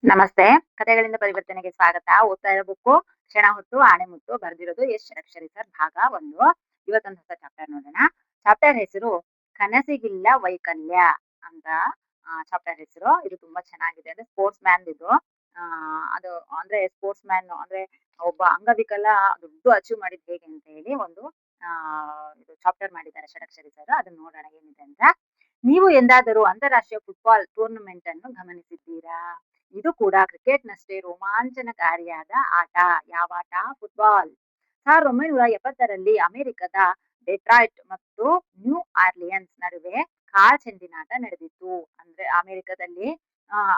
ನಮಸ್ತೆ. ಕಥೆಗಳಿಂದ ಪರಿವರ್ತನೆಗೆ ಸ್ವಾಗತ. ಓದ್ತಾ ಇರೋ ಬುಕ್ಕು ಕ್ಷಣ ಹೊತ್ತು ಆಣೆಮುತ್ತು. ಬರೆದಿರೋದು ಎಸ್ ಷಡಕ್ಷರಿ ಸರ್. ಭಾಗ 1. ಇವತ್ತೊಂದು ಹೊಸ ಚಾಪ್ಟರ್ ನೋಡೋಣ. ಚಾಪ್ಟರ್ ಹೆಸರು ಕನಸಿಗಿಲ್ಲ ವೈಕಲ್ಯ ಅಂತ ಚಾಪ್ಟರ್ ಹೆಸರು. ಇದು ತುಂಬಾ ಚೆನ್ನಾಗಿದೆ. ಅಂದ್ರೆ ಸ್ಪೋರ್ಟ್ಸ್ ಮ್ಯಾನ್ ಇದು. ಅದು ಅಂದ್ರೆ ಸ್ಪೋರ್ಟ್ಸ್ ಮ್ಯಾನ್ ಅಂದ್ರೆ ಒಬ್ಬ ಅಂಗವಿಕಲ ದೊಡ್ಡ ಅಚೀವ್ ಮಾಡಿದ್ ಹೇಗೆ ಅಂತ ಹೇಳಿ ಒಂದು ಇದು ಚಾಪ್ಟರ್ ಮಾಡಿದ್ದಾರೆ ಷಡಕ್ಷರಿ ಸರ್. ಅದನ್ನ ನೋಡೋಣ ಏನಿದೆ ಅಂತ. ನೀವು ಎಂದಾದರೂ ಅಂತಾರಾಷ್ಟ್ರೀಯ ಫುಟ್ಬಾಲ್ ಟೂರ್ನಮೆಂಟ್ ಅನ್ನು ಗಮನಿಸಿದ್ದೀರಾ? ಇದು ಕೂಡ ಕ್ರಿಕೆಟ್‌ನಷ್ಟೇ ರೋಮಾಂಚನಕಾರಿಯಾದ ಆಟ. ಯಾವ ಆಟ? ಫುಟ್ಬಾಲ್. 1970ರಲ್ಲಿ ಅಮೆರಿಕದ ಡೆಟ್ರಾಯ್ಟ್ ಮತ್ತು ನ್ಯೂ ಆರ್ಲಿಯನ್ಸ್ ನಡುವೆ ಕಾಲ್ಚೆಂಡಿನಾಟ ನಡೆದಿತ್ತು. ಅಂದ್ರೆ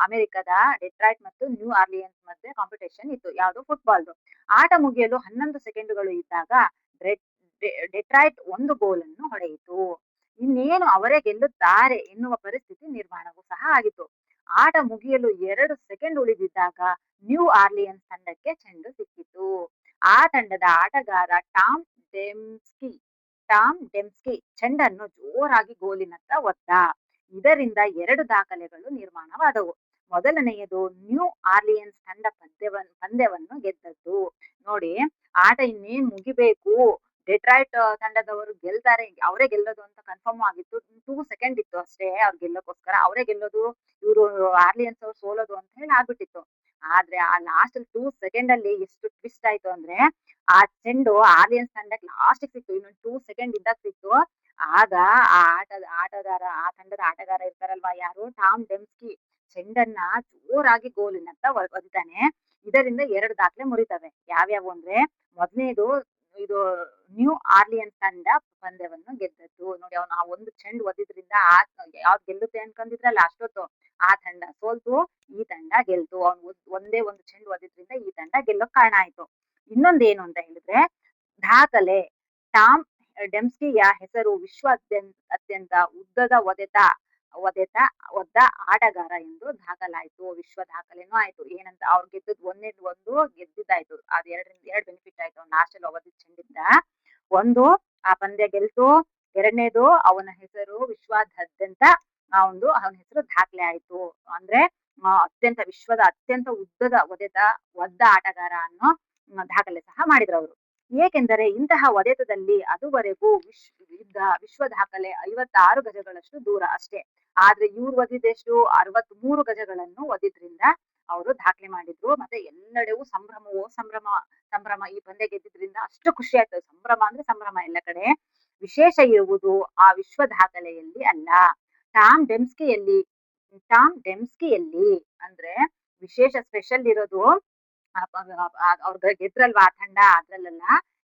ಅಮೆರಿಕದ ಡೆಟ್ರಾಯ್ಟ್ ಮತ್ತು ನ್ಯೂ ಆರ್ಲಿಯನ್ಸ್ ಮಧ್ಯೆ ಕಾಂಪಿಟೇಷನ್ ಇತ್ತು. ಯಾವುದು? ಫುಟ್ಬಾಲ್‌ದು. ಆಟ ಮುಗಿಯಲು 11 ಸೆಕೆಂಡುಗಳು ಇದ್ದಾಗ ಡೆಟ್ರಾಯ್ಟ್ 1 ಗೋಲನ್ನು ಹೊಡೆಯಿತು. ಇನ್ನೇನು ಅವರೇ ಗೆಲ್ಲುತ್ತಾರೆ ಎನ್ನುವ ಪರಿಸ್ಥಿತಿ ನಿರ್ಮಾಣವೂ ಸಹ ಆಗಿತ್ತು. ಆಟ ಮುಗಿಯಲು 2 ಸೆಕೆಂಡ್ ಉಳಿದಿದ್ದಾಗ ನ್ಯೂ ಆರ್ಲಿಯನ್ಸ್ ತಂಡಕ್ಕೆ ಚೆಂಡು ಸಿಕ್ಕಿತು. ಆ ತಂಡದ ಆಟಗಾರ ಡೆಮ್ಸ್ಕಿ ಟಾಮ್ ಡೆಮ್ಸ್ಕಿ ಚೆಂಡನ್ನು ಜೋರಾಗಿ ಗೋಲಿನತ್ತ ಒದ್ದ. ಇದರಿಂದ 2 ದಾಖಲೆಗಳು ನಿರ್ಮಾಣವಾದವು. ಮೊದಲನೆಯದು, ನ್ಯೂ ಆರ್ಲಿಯನ್ಸ್ ತಂಡ ಪಂದ್ಯವನ್ನು ಗೆದ್ದದ್ದು. ನೋಡಿ, ಆಟ ಇನ್ನೇನ್ ಮುಗಿಬೇಕು, ಡೆಟ್ರಾಯ್ಟ್ ತಂಡದವರು ಗೆಲ್ತಾರೆ, ಅವರೇ ಗೆಲ್ಲೋದು ಅಂತ ಕನ್ಫರ್ಮ್ ಆಗಿತ್ತು. 2 ಸೆಕೆಂಡ್ ಇತ್ತು ಅಷ್ಟೇ ಅವ್ರು ಗೆಲ್ಲೋಕೋಸ್ಕರ. ಅವರೇ ಗೆಲ್ಲೋದು, ಇವರು ಆರ್ಲಿಯನ್ಸ್ ಅವ್ರು ಸೋಲೋದು ಅಂತ ಹೇಳಿ ಆಗ್ಬಿಟ್ಟಿತ್ತು. ಆದ್ರೆ ಆ ಲಾಸ್ಟ್ 2 ಸೆಕೆಂಡ್ ಅಲ್ಲಿ ಎಷ್ಟು ಟ್ವಿಸ್ಟ್ ಆಯ್ತು ಅಂದ್ರೆ, ಆ ಚೆಂಡು ಆರ್ಲಿಯನ್ಸ್ ತಂಡಕ್ಕೆ ಲಾಸ್ಟ್ ಸಿಕ್ತು. ಇನ್ನೊಂದು 2 ಸೆಕೆಂಡ್ ಇದ್ದಾಗ ಸಿಕ್ತು. ಆಗ ಆ ತಂಡದ ಆಟಗಾರ ಇರ್ತಾರಲ್ವಾ, ಯಾರು? ಟಾಮ್ ಡೆಮ್ಸ್ಕಿ ಚೆಂಡನ್ನ ಜೋರಾಗಿ ಗೋಲಿನತ್ತ ಒದ್ತಾನೆ. ಇದರಿಂದ 2 ದಾಖಲೆ ಮುರಿತವೆ. ಯಾವ್ಯಾವು ಅಂದ್ರೆ, ಮೊದಲನೇದು, ಇದು ನ್ಯೂ ಆರ್ಲಿಯನ್ಸ್ ತಂಡ ಪಂದ್ಯವನ್ನು ಗೆದ್ದದ್ದು. ನೋಡಿ, ಅವನು ಆ ಒಂದು ಚೆಂಡು ಒದ್ದಿದ್ರಿಂದ ಯಾವ್ದು ಗೆಲ್ಲುತ್ತೆ ಅನ್ಕೊಂಡಿದ್ರಲ್ಲ ಅಷ್ಟೊತ್ತು, ಆ ತಂಡ ಸೋಲ್ತು, ಈ ತಂಡ ಗೆಲ್ತು. ಅವ್ನು ಒಂದೇ ಒಂದು ಚೆಂಡು ಒದ್ದಿದ್ರಿಂದ ಈ ತಂಡ ಗೆಲ್ಲೋಕ್ ಕಾರಣ ಆಯ್ತು. ಇನ್ನೊಂದೇನು ಅಂತ ಹೇಳಿದ್ರೆ, ದಾಖಲೆ. ಟಾಮ್ ಡೆಮ್ಸ್ಕಿಯ ಹೆಸರು ಅತ್ಯಂತ ಉದ್ದದ ಒದ್ದ ಆಟಗಾರ ಎಂದು ದಾಖಲಾಯ್ತು. ವಿಶ್ವ ದಾಖಲೆನೂ ಆಯ್ತು. ಏನಂತ, ಅವ್ರು ಗೆದ್ದದ್ದು ಒಂದು ಗೆದ್ದಿದ್ದಾಯ್ತು. ಅದು ಎರಡು ಬೆನಿಫಿಟ್ ಆಯ್ತು. ಅವ್ನು ಲಾಸ್ಟ್ ಅಲ್ಲಿ ಒದ್ದಿದ್ ಚೆಂಡಿಂದ ಒಂದು ಆ ಪಂದ್ಯ ಗೆಲ್ತು. ಎರಡನೇದು, ಅವನ ಹೆಸರು ವಿಶ್ವಾದ್ಯಂತ ಅವನ ಹೆಸರು ದಾಖಲೆ ಆಯ್ತು. ಅಂದ್ರೆ ವಿಶ್ವದ ಅತ್ಯಂತ ಉದ್ದದ ಒದ್ದ ಆಟಗಾರ ಅನ್ನೋ ದಾಖಲೆ ಸಹ ಮಾಡಿದ್ರು ಅವರು. ಏಕೆಂದರೆ ಇಂತಹ ಒಡೆತದಲ್ಲಿ ಅದುವರೆಗೂ ವಿಶ್ವ ದಾಖಲೆ 56 ಗಜಗಳಷ್ಟು ದೂರ ಅಷ್ಟೇ. ಆದ್ರೆ ಇವ್ರು ಒದ್ದಿದ್ದೆಷ್ಟು? 63 ಗಜಗಳನ್ನು ಒದ್ದಿದ್ರಿಂದ ಅವರು ದಾಖಲೆ ಮಾಡಿದ್ರು. ಮತ್ತೆ ಎಲ್ಲೆಡೆಯೂ ಸಂಭ್ರಮವೋ ಸಂಭ್ರಮ. ಈ ಪಂದ್ಯ ಗೆದ್ದಿದ್ರಿಂದ ಅಷ್ಟು ಖುಷಿ ಆಯ್ತು. ಸಂಭ್ರಮ ಅಂದ್ರೆ ಸಂಭ್ರಮ ಎಲ್ಲ ಕಡೆ. ವಿಶೇಷ ಇರುವುದು ಆ ವಿಶ್ವ ದಾಖಲೆಯಲ್ಲಿ ಅಲ್ಲ, ಟಾಮ್ ಡೆಮ್ಸ್ಕಿಯಲ್ಲಿ ಅಂದ್ರೆ ವಿಶೇಷ ಸ್ಪೆಷಲ್ ಇರೋದು ಅವ್ರ ಗೆದ್ರಲ್ವಾ ಆ ತಂಡ, ಅದ್ರಲ್ಲ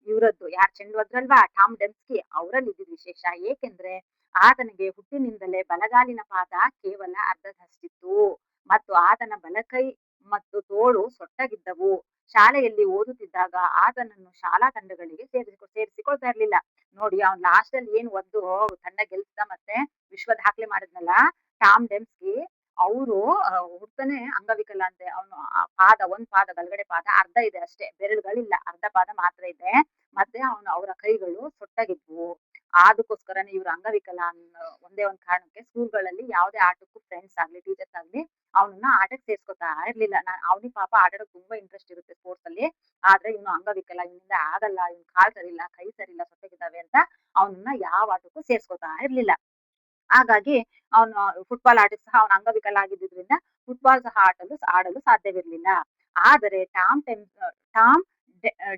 ಇವರದ್ದು, ಯಾರು ಚೆಂಡು ಒದ್ರಲ್ವಾ ಟಾಮ್ ಡೆಮ್ಸ್ಕಿ, ಅವರಲ್ಲಿ ಇದ್ದಿದ್ ವಿಶೇಷ. ಏಕೆಂದ್ರೆ ಆತನಿಗೆ ಹುಟ್ಟಿನಿಂದಲೇ ಬಲಗಾಲಿನ ಪಾದ ಕೇವಲ ಅರ್ಧದಷ್ಟಿತ್ತು ಮತ್ತು ಆತನ ಬಲಕೈ ಮತ್ತು ತೋಳು ಸೊಟ್ಟಗಿದ್ದವು. ಶಾಲೆಯಲ್ಲಿ ಓದುತ್ತಿದ್ದಾಗ ಆತನನ್ನು ಶಾಲಾ ತಂಡಗಳಿಗೆ ಸೇರಿಸಿಕೊಳ್ತಾ ಇರ್ಲಿಲ್ಲ. ನೋಡಿ, ಅವ್ನು ಲಾಸ್ಟ್ ಅಲ್ಲಿ ಏನ್ ಒದ್ದು ತಂಡ ಗೆಲ್ಸ್ದ ಮತ್ತೆ ವಿಶ್ವ ದಾಖಲೆ ಮಾಡಿದ್ನಲ್ಲ ಟಾಮ್ ಡೆಮ್ಸ್ಕಿ, ಅವರು ಹುಟ್ಟನೆ ಅಂಗವಿಕಲ ಅಂತೆ. ಅವನು ಒಂದ್ ಪಾದ, ಬಲಗಡೆ ಪಾದ ಅರ್ಧ ಇದೆ ಅಷ್ಟೇ, ಬೆರಳುಗಳಿಲ್ಲ, ಅರ್ಧ ಪಾದ ಮಾತ್ರ ಇದೆ. ಮತ್ತೆ ಅವರ ಕೈಗಳು ಸೊಟ್ಟಗಿದ್ವು. ಅದಕ್ಕೋಸ್ಕರನೇ ಇವ್ರು ಅಂಗವಿಕಲ ಅನ್ನೋ ಒಂದೇ ಒಂದು ಕಾರಣಕ್ಕೆ ಸ್ಕೂಲ್ಗಳಲ್ಲಿ ಯಾವುದೇ ಆಟಕ್ಕೂ ಫ್ರೆಂಡ್ಸ್ ಆಗ್ಲಿ ಟೀಚರ್ಸ್ ಆಗ್ಲಿ ಅವನನ್ನ ಆಟಕ್ಕೆ ಸೇರ್ಸ್ಕೊತಾ ಇರ್ಲಿಲ್ಲ. ಅವನಿಗೆ ಪಾಪ ಆಟಾಡೋಕೆ ತುಂಬಾ ಇಂಟ್ರೆಸ್ಟ್ ಇರುತ್ತೆ ಸ್ಪೋರ್ಟ್ಸ್ ಅಲ್ಲಿ. ಆದ್ರೆ ಇವನು ಅಂಗವಿಕಲ, ಇವನಿಂದ ಆಗಲ್ಲ, ಇವ್ನ ಕಾಲ್ ಸರಿಲ್ಲ, ಕೈ ಸರಿಲ್ಲ, ಸೊಟ್ಟಗಿದ್ದಾವೆ ಅಂತ ಅವನನ್ನ ಯಾವ ಆಟಕ್ಕೂ ಸೇರ್ಸ್ಕೊತಾ ಇರ್ಲಿಲ್ಲ. ಹಾಗಾಗಿ ಅವನು ಫುಟ್ಬಾಲ್ ಆಟಕ್ಕೆ ಸಹ ಅವನು ಅಂಗವಿಕಲ ಆಗಿದ್ದರಿಂದ ಫುಟ್ಬಾಲ್ ಸಹ ಆಡಲು ಸಾಧ್ಯವಿರ್ಲಿಲ್ಲ. ಆದರೆ ಟಾಮ್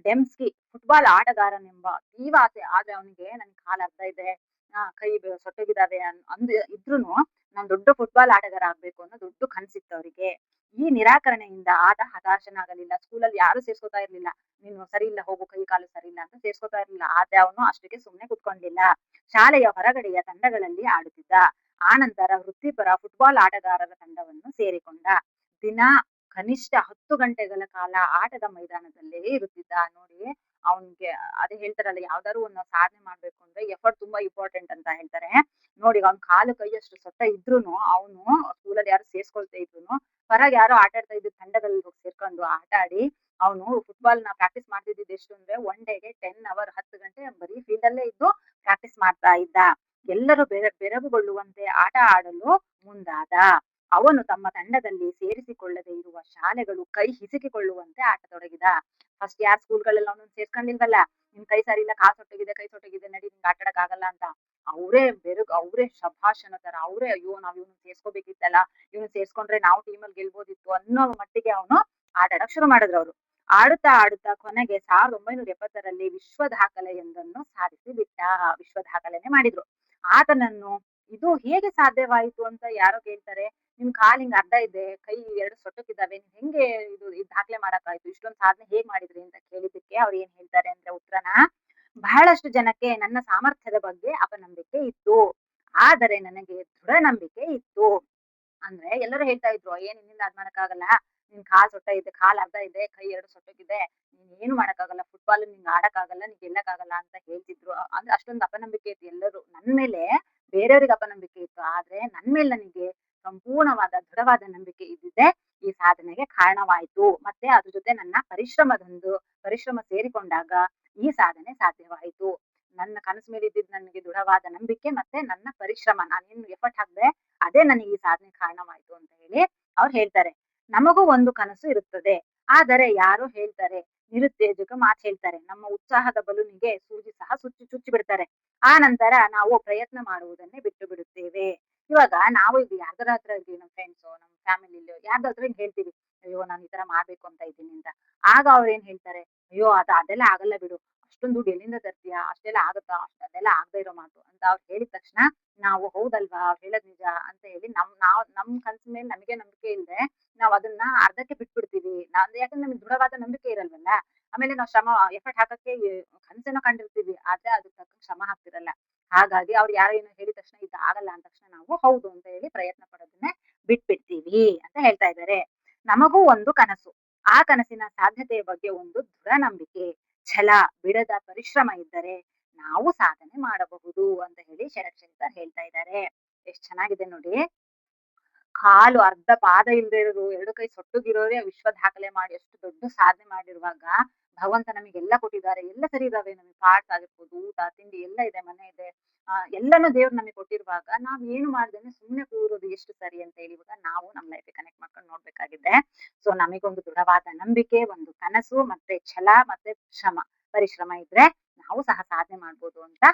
ಡೆಮ್ಸ್ಕಿ ಫುಟ್ಬಾಲ್ ಆಟಗಾರನೆಂಬ ತೀವ್ರ ಆಸೆ. ಆದ್ರೆ ಅವನಿಗೆ, ನನ್ ಕಾಲ್ ಅರ್ಧ ಇದೆ, ಕೈ ಸೊಟ್ಟಗಿದಾವೆ ಇದ್ರೂನು ನಾನ್ ದೊಡ್ಡ ಫುಟ್ಬಾಲ್ ಆಟಗಾರ ಆಗ್ಬೇಕು ಅನ್ನೋ ದೊಡ್ಡ ಕನಸಿತ್ತು ಅವರಿಗೆ. ಈ ನಿರಾಕರಣೆಯಿಂದ ಆತ ಹತಾಶನಾಗಲಿಲ್ಲ. ಸ್ಕೂಲಲ್ಲಿ ಯಾರು ಸೇರ್ಸ್ಕೊತಾ ಇರ್ಲಿಲ್ಲ. ನೀನು ಸರಿ ಇಲ್ಲ, ಹೋಗು, ಕೈ ಕಾಲು ಸರಿ ಇಲ್ಲ ಅಂತ ಸೇರ್ಸ್ಕೊತಾ ಇರ್ಲಿಲ್ಲ. ಆದ್ರೆ ಅವನು ಅಷ್ಟಕ್ಕೆ ಸುಮ್ನೆ ಕುತ್ಕೊಂಡಿಲ್ಲ. ಶಾಲೆಯ ಹೊರಗಡೆಯ ತಂಡಗಳಲ್ಲಿ ಆಡುತ್ತಿದ್ದ. ಆನಂತರ ವೃತ್ತಿಪರ ಫುಟ್ಬಾಲ್ ಆಟಗಾರರ ತಂಡವನ್ನು ಸೇರಿಕೊಂಡ. ದಿನ ಕನಿಷ್ಠ 10 ಗಂಟೆಗಳ ಕಾಲ ಆಟದ ಮೈದಾನದಲ್ಲೇ ಇರುತ್ತಿದ್ದ. ನೋಡಿ, ಅವನ್ಗೆ ಅದೇ ಹೇಳ್ತಾರಲ್ಲ, ಯಾವ್ದಾದ್ರು ಒಂದು ಸಾಧನೆ ಮಾಡ್ಬೇಕು ಅಂದ್ರೆ ಎಫರ್ಟ್ ತುಂಬಾ ಇಂಪಾರ್ಟೆಂಟ್ ಅಂತ ಹೇಳ್ತಾರೆ. ನೋಡಿ, ಅವ್ನ್ ಕಾಲು ಕೈ ಅಷ್ಟು ಸೊಟ್ಟ ಇದ್ರೂನು ಅವನು ಸ್ಕೂಲಲ್ಲಿ ಯಾರು ಸೇರ್ಸ್ಕೊಳ್ತಾ ಇದ್ರುನು ಹೊರಗೆ ಯಾರೋ ಆಟ ಆಡ್ತಾ ಇದ್ದ ತಂಡಗಳಲ್ಲಿ ಹೋಗಿ ಸೇರ್ಕೊಂಡು ಆಟ ಆಡಿ ಅವನು ಫುಟ್ಬಾಲ್ ನ ಪ್ರಾಕ್ಟೀಸ್ ಮಾಡ್ತಿದ್ದಿದ್ದು ಎಷ್ಟು ಅಂದ್ರೆ 1 ಡೇಗೆ 10 ಅವರ್ 10 ಗಂಟೆ ಬರೀ ಫೀಲ್ಡ್ ಅಲ್ಲೇ ಇದ್ದು ಪ್ರಾಕ್ಟೀಸ್ ಮಾಡ್ತಾ ಇದ್ದ. ಎಲ್ಲರೂ ಬೆರಗುಗೊಳ್ಳುವಂತೆ ಆಟ ಆಡಲು ಮುಂದಾದ. ಅವನು ತಮ್ಮ ತಂಡದಲ್ಲಿ ಸೇರಿಸಿಕೊಳ್ಳದೆ ಇರುವ ಶಾಲೆಗಳು ಕೈ ಹಿಸುಕಿಕೊಳ್ಳುವಂತೆ ಆಟತೊಡಗಿದ. ಫಸ್ಟ್ ಯಾರ್ ಸ್ಕೂಲ್‌ಗಳಲ್ಲಿ ಅವನನ್ನ ಸೇರ್ಸ್ಕೊಂಡಿಲ್ವಲ್ಲ, ನಿನ್ ಕೈ ಸರಿ ಇಲ್ಲ, ಕಾಲ್ ಸೊಟ್ಟೋಗಿದೆ, ಕೈ ಸೊಟ್ಟೋಗಿದೆ, ನಡಿ ನಿಂಗ್ ಆಟ ಆಡಕ್ ಆಗಲ್ಲ ಅಂತ. ಅವ್ರೇ ಶಭಾಷ್ ಅನ್ನೋ ತರ ಅವ್ರೇ ಅಯ್ಯೋ ನಾವ್ ಇವ್ನ ಸೇರ್ಸ್ಕೋಬೇಕಿತ್ತಲ್ಲ, ಇವ್ನ ಸೇರ್ಸ್ಕೊಂಡ್ರೆ ನಾವು ಟೀಮಲ್ಲಿ ಗೆಲ್ಬೋದಿತ್ತು ಅನ್ನೋ ಮಟ್ಟಿಗೆ ಅವನು ಆಟ ಆಡಕ್ ಶುರು ಮಾಡಿದ್ರು ಅವ್ರು. ಆಡುತ್ತಾ ಆಡುತ್ತಾ ಕೊನೆಗೆ 1970ರಲ್ಲಿ ವಿಶ್ವ ದಾಖಲೆಯೊಂದನ್ನು ಸಾಧಿಸಿ ಬಿಟ್ಟ. ವಿಶ್ವ ದಾಖಲೆನೆ ಮಾಡಿದ್ರು. ಆತನನ್ನು ಇದು ಹೇಗೆ ಸಾಧ್ಯವಾಯಿತು ಅಂತ ಯಾರೋ ಕೇಳ್ತಾರೆ. ನಿಮ್ ಕಾಲ್ ಹಿಂಗ್ ಅರ್ಧ ಇದೆ, ಕೈ 2 ಸೊಟ್ಟಕ್ಕಿದ್ದಾವೆ. ನೀವ್ ಹೆಂಗೆ ಈ ದಾಖಲೆ ಮಾಡಕ್ಕಾಯ್ತು? ಇಷ್ಟೊಂದ್ ಸಾಧನೆ ಹೇಗ್ ಮಾಡಿದ್ರಿ ಅಂತ ಕೇಳಿದ್ದಕ್ಕೆ ಅವ್ರು ಏನ್ ಹೇಳ್ತಾರೆ ಅಂದ್ರೆ ಉತ್ತರನ, ಬಹಳಷ್ಟು ಜನಕ್ಕೆ ನನ್ನ ಸಾಮರ್ಥ್ಯದ ಬಗ್ಗೆ ಅಪನಂಬಿಕೆ ಇತ್ತು. ಆದರೆ ನನಗೆ ದೃಢ ನಂಬಿಕೆ ಇತ್ತು. ಅಂದ್ರೆ ಎಲ್ಲರೂ ಹೇಳ್ತಾ ಇದ್ರು, "ಏನ್ ನಿನ್ನಿಂದ ಅದ್ ಮಾಡಕ್ಕಾಗಲ್ಲ. ನಿನ್ ಕಾಲ್ ಸೊಟ್ಟ ಇದೆ, ಕಾಲ್ ಅರ್ಧ ಇದೆ, ಕೈ 2 ಸೊಟ್ಟೋಗಿದೆ. ನೀನ್ ಏನು ಮಾಡಕ್ಕಾಗಲ್ಲ. ಫುಟ್ಬಾಲ್ ನಿಂಗ್ ಆಡಕ್ಕಾಗಲ್ಲ, ನೀನ್ ಗೆಲ್ಲಕ್ಕಾಗಲ್ಲ" ಅಂತ ಹೇಳ್ತಿದ್ರು. ಅಂದ್ರೆ ಅಷ್ಟೊಂದು ಅಪನಂಬಿಕೆ ಇತ್ತು ಎಲ್ಲರೂ. ನನ್ ಮೇಲೆ ಬೇರೆಯವ್ರಿಗೆ ಅಪನಂಬಿಕೆ ಇತ್ತು. ಆದ್ರೆ ನನ್ ಮೇಲೆ ನನಗೆ ಸಂಪೂರ್ಣವಾದ ದೃಢವಾದ ನಂಬಿಕೆ ಇದ್ದಿದ್ದೇ ಈ ಸಾಧನೆಗೆ ಕಾರಣವಾಯ್ತು. ಮತ್ತೆ ಅದ್ರ ಜೊತೆ ನನ್ನ ಪರಿಶ್ರಮ ಸೇರಿಕೊಂಡಾಗ ಈ ಸಾಧನೆ ಸಾಧ್ಯವಾಯಿತು. ನನ್ನ ಕನಸು ಮೇಲೆ ಇದ್ದಿದ್ ನನಗೆ ದೃಢವಾದ ನಂಬಿಕೆ ಮತ್ತೆ ನನ್ನ ಪರಿಶ್ರಮ, ನಾನೇನು ಎಫರ್ಟ್ ಹಾಕ್ದೆ ಅದೇ ನನಗೆ ಈ ಸಾಧನೆಗೆ ಕಾರಣವಾಯ್ತು ಅಂತ ಹೇಳಿ ಅವ್ರು ಹೇಳ್ತಾರೆ. ನಮಗೂ ಒಂದು ಕನಸು ಇರುತ್ತದೆ. ಆದರೆ ಯಾರೋ ಹೇಳ್ತಾರೆ, ನಿರುತ್ತೇಜಕ ಮಾತು ಹೇಳ್ತಾರೆ. ನಮ್ಮ ಉತ್ಸಾಹದ ಬಲೂನಿಗೆ ಸೂಜಿ ಸಹ ಚುಚ್ಚಿ ಬಿಡ್ತಾರೆ. ಆ ನಂತರ ನಾವು ಪ್ರಯತ್ನ ಮಾಡುವುದನ್ನೇ ಬಿಟ್ಟು ಬಿಡುತ್ತೇವೆ. ಇವಾಗ ನಾವು ಈಗ ಯಾರ್ದಾರ ಹತ್ರ ಇದ್ದೀವಿ, ನಮ್ಮ ಫ್ರೆಂಡ್ಸು, ನಮ್ಮ ಫ್ಯಾಮಿಲಿಲಿ ಯಾರ್ದಾದ್ರು ಹಿಂಗ್ ಹೇಳ್ತೀವಿ, ಅಯ್ಯೋ ನಾನು ಈ ತರ ಮಾಡ್ಬೇಕು ಅಂತ ಇದ್ದೀನಿ ಅಂತ. ಆಗ ಅವ್ರು ಏನ್ ಹೇಳ್ತಾರೆ, ಅಯ್ಯೋ ಅದೆಲ್ಲ ಆಗಲ್ಲ ಬಿಡು. ಅಷ್ಟೊಂದ್ ದುಡ್ಡು ಎಲ್ಲಿಂದ ತರ್ತೀಯಾ? ಅಷ್ಟೆಲ್ಲ ಆಗತ್ತಾ? ಅದೆಲ್ಲ ಆಗದೆ ಇರೋ ಮಾತು ಅಂತ ಅವ್ರು ಹೇಳಿದ ತಕ್ಷಣ ನಾವು ಹೌದಲ್ವಾ ಅವ್ರು ಹೇಳೋದ್ ನಿಜ ಅಂತ ಹೇಳಿ ನಮ್ ಕನ್ಸಿನ ಮೇಲೆ ನಮಗೆ ನಂಬಿಕೆ ಇಲ್ದೆ ನಾವ್ ಅದನ್ನ ಅರ್ಧಕ್ಕೆ ಬಿಟ್ಬಿಡ್ತೀವಿ. ಯಾಕಂದ್ರೆ ನಮ್ಗೆ ದೃಢವಾದ ನಂಬಿಕೆ ಇರಲ್ವಲ್ಲ. ಆಮೇಲೆ ನಾವು ಎಫರ್ಟ್ ಹಾಕಕ್ಕೆ ಕನ್ಸೇನೋ ಕಂಡಿರ್ತೀವಿ. ಆದ್ರೆ ಅದಕ್ಕೆ ತಕ್ಕ ಶ್ರಮ ಹಾಕ್ತಿರಲ್ಲ. ಹಾಗಾಗಿ ಅವ್ರು ಯಾರೋ ಏನೋ ಹೇಳಿದ ತಕ್ಷಣ ಇದು ಆಗಲ್ಲ ಅಂದ ತಕ್ಷಣ ನಾವು ಹೌದು ಅಂತ ಹೇಳಿ ಪ್ರಯತ್ನ ಪಡೋದನ್ನೇ ಬಿಟ್ಬಿಡ್ತೀವಿ ಅಂತ ಹೇಳ್ತಾ ಇದ್ದಾರೆ. ನಮಗೂ ಒಂದು ಕನಸು. ಆ ಕನಸಿನ ಸಾಧ್ಯತೆಯ ಬಗ್ಗೆ ಒಂದು ದೃಢ ನಂಬಿಕೆ, ಛಲ, ಬಿಡದ ಪರಿಶ್ರಮ ಇದ್ದರೆ ನಾವು ಸಾಧನೆ ಮಾಡಬಹುದು ಅಂತ ಹೇಳಿ ಷಡಕ್ಷರಿ ಸರ್ ಹೇಳ್ತಾ ಇದ್ದಾರೆ. ಎಷ್ಟ್ ಚೆನ್ನಾಗಿದೆ ನೋಡಿ. ಕಾಲು ಅರ್ಧ ಪಾದ ಇಲ್ದೇ ಇರೋರು, 2 ಕೈ ಸೊಟ್ಟಗಿರೋರೇ ವಿಶ್ವ ದಾಖಲೆ ಮಾಡಿ ಎಷ್ಟು ದೊಡ್ಡ ಸಾಧನೆ ಮಾಡಿರುವಾಗ, ಭಗವಂತ ನಮಗೆಲ್ಲ ಕೊಟ್ಟಿದ್ದಾರೆ. ಎಲ್ಲ ಸರಿ ಇದಾವೆ. ನಮಗೆ ಪಾರ್ಟ್ಸ್ ಆಗಿರ್ಬೋದು, ಊಟ, ತಿಂಡಿ ಎಲ್ಲ ಇದೆ, ಮನೆ ಇದೆ. ಎಲ್ಲಾನು ದೇವ್ರು ನಮಗೆ ಕೊಟ್ಟಿರುವಾಗ ನಾವ್ ಏನು ಮಾಡ್ದೇನೆ ಸುಮ್ನೆ ಕೂರೋದು ಎಷ್ಟು ಸರಿ ಅಂತ ಹೇಳಿ ಇವಾಗ ನಾವು ನಮ್ ಲೈಫಿಗೆ ಕನೆಕ್ಟ್ ಮಾಡ್ಕೊಂಡು ನೋಡ್ಬೇಕಾಗಿದೆ. ಸೊ ನಮಗೊಂದು ದೃಢವಾದ ನಂಬಿಕೆ, ಒಂದು ಕನಸು, ಮತ್ತೆ ಛಲ, ಮತ್ತೆ ಪರಿಶ್ರಮ ಇದ್ರೆ ನಾವು ಸಹ ಸಾಧನೆ ಮಾಡ್ಬೋದು ಅಂತ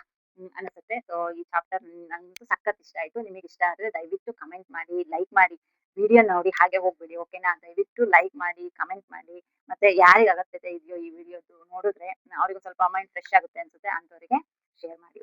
ಅನ್ಸುತ್ತೆ. ಸೊ ಈ ಚಾಪ್ಟರ್ ನಂಗಂತೂ ಸಖತ್ ಇಷ್ಟ ಆಯ್ತು. ನಿಮಗೆ ಇಷ್ಟ ಆದ್ರೆ ದಯವಿಟ್ಟು ಕಮೆಂಟ್ ಮಾಡಿ, ಲೈಕ್ ಮಾಡಿ. ವಿಡಿಯೋ ನೋಡಿ ಹಾಗೆ ಹೋಗ್ಬೇಡಿ. ಓಕೆನಾ? ದಯವಿಟ್ಟು ಲೈಕ್ ಮಾಡಿ, ಕಮೆಂಟ್ ಮಾಡಿ. ಮತ್ತೆ ಯಾರಿಗ್ ಅಗತ್ಯತೆ ಇದೆಯೋ ಈ ವಿಡಿಯೋದು ನೋಡಿದ್ರೆ ಅವ್ರಿಗೂ ಸ್ವಲ್ಪ ಮೈಂಡ್ ಫ್ರೆಶ್ ಆಗುತ್ತೆ ಅನ್ಸುತ್ತೆ, ಅಂತವರಿಗೆ ಶೇರ್ ಮಾಡಿ.